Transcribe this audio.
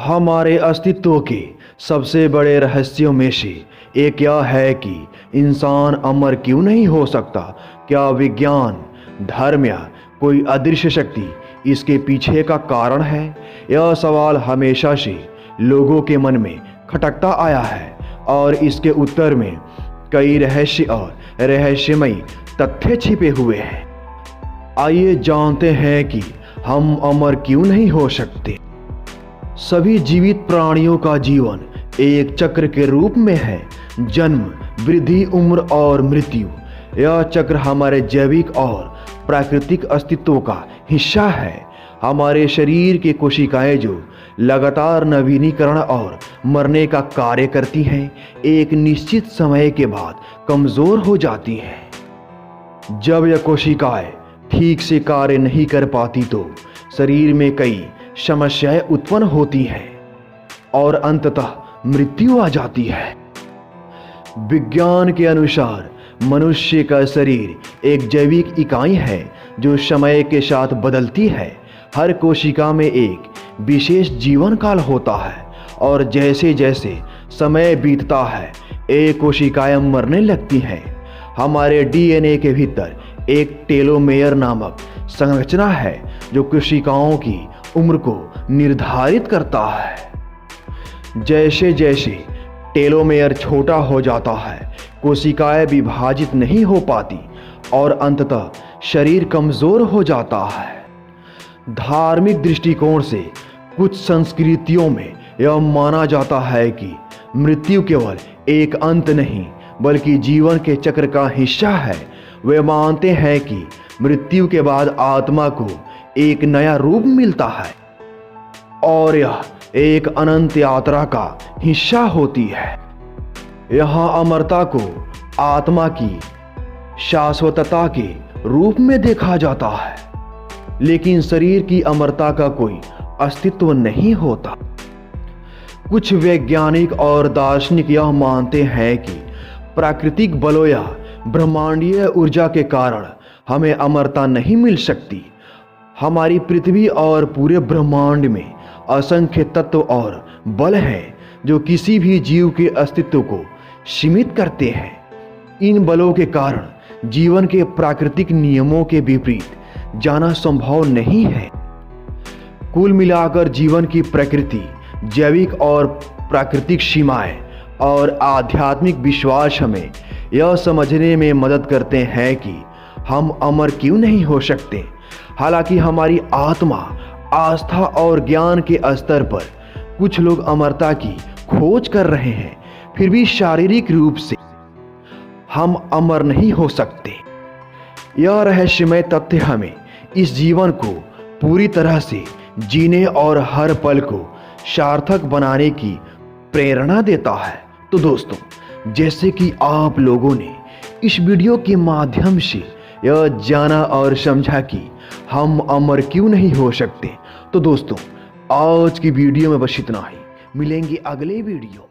हमारे अस्तित्व के सबसे बड़े रहस्यों में से एक यह है कि इंसान अमर क्यों नहीं हो सकता। क्या विज्ञान, धर्म या कोई अदृश्य शक्ति इसके पीछे का कारण है? यह सवाल हमेशा से लोगों के मन में खटकता आया है और इसके उत्तर में कई रहस्य और रहस्यमयी तथ्य छिपे हुए हैं। आइए जानते हैं कि हम अमर क्यों नहीं हो सकते। सभी जीवित प्राणियों का जीवन एक चक्र के रूप में है। जन्म, वृद्धि, उम्र और मृत्यु। यह चक्र हमारे जैविक और प्राकृतिक अस्तित्व का हिस्सा है। हमारे शरीर की कोशिकाएं जो लगातार नवीनीकरण और मरने का कार्य करती हैं, एक निश्चित समय के बाद कमज़ोर हो जाती हैं। जब यह कोशिकाएं ठीक से कार्य नहीं कर पाती तो शरीर में कई समस्याएं उत्पन्न होती हैं और अंततः मृत्यु आ जाती है। विज्ञान के अनुसार मनुष्य का शरीर एक जैविक इकाई है जो समय के साथ बदलती है। हर कोशिका में एक विशेष जीवन काल होता है और जैसे जैसे समय बीतता है एक कोशिकाएं मरने लगती हैं। हमारे डीएनए के भीतर एक टेलोमेयर नामक संरचना है जो कोशिकाओं की उम्र को निर्धारित करता है। जैसे जैसे टेलोमेयर छोटा हो जाता है, कोशिकाएं विभाजित नहीं हो पाती और अंततः शरीर कमज़ोर हो जाता है। धार्मिक दृष्टिकोण से कुछ संस्कृतियों में यह माना जाता है कि मृत्यु केवल एक अंत नहीं बल्कि जीवन के चक्र का हिस्सा है। वे मानते हैं कि मृत्यु के बाद आत्मा को एक नया रूप मिलता है और यह एक अनंत यात्रा का हिस्सा होती है। यहाँ अमरता को आत्मा की शाश्वतता के रूप में देखा जाता है, लेकिन शरीर की अमरता का कोई अस्तित्व नहीं होता। कुछ वैज्ञानिक और दार्शनिक यह मानते हैं कि प्राकृतिक बलों या ब्रह्मांडीय ऊर्जा के कारण हमें अमरता नहीं मिल सकती। हमारी पृथ्वी और पूरे ब्रह्मांड में असंख्य तत्व और बल हैं जो किसी भी जीव के अस्तित्व को सीमित करते हैं। इन बलों के कारण जीवन के प्राकृतिक नियमों के विपरीत जाना संभव नहीं है। कुल मिलाकर जीवन की प्रकृति, जैविक और प्राकृतिक सीमाएं और आध्यात्मिक विश्वास हमें यह समझने में मदद करते हैं कि हम अमर क्यों नहीं हो सकते। हालांकि हमारी आत्मा, आस्था और ज्ञान के स्तर पर कुछ लोग अमरता की खोज कर रहे हैं, फिर भी शारीरिक रूप से हम अमर नहीं हो सकते। यह रहस्यमय तथ्य हमें इस जीवन को पूरी तरह से जीने और हर पल को सार्थक बनाने की प्रेरणा देता है। तो दोस्तों, जैसे कि आप लोगों ने इस वीडियो के माध्यम से यह जाना और समझा कि हम अमर क्यों नहीं हो सकते, तो दोस्तों आज की वीडियो में बस इतना ही। मिलेंगे अगले वीडियो।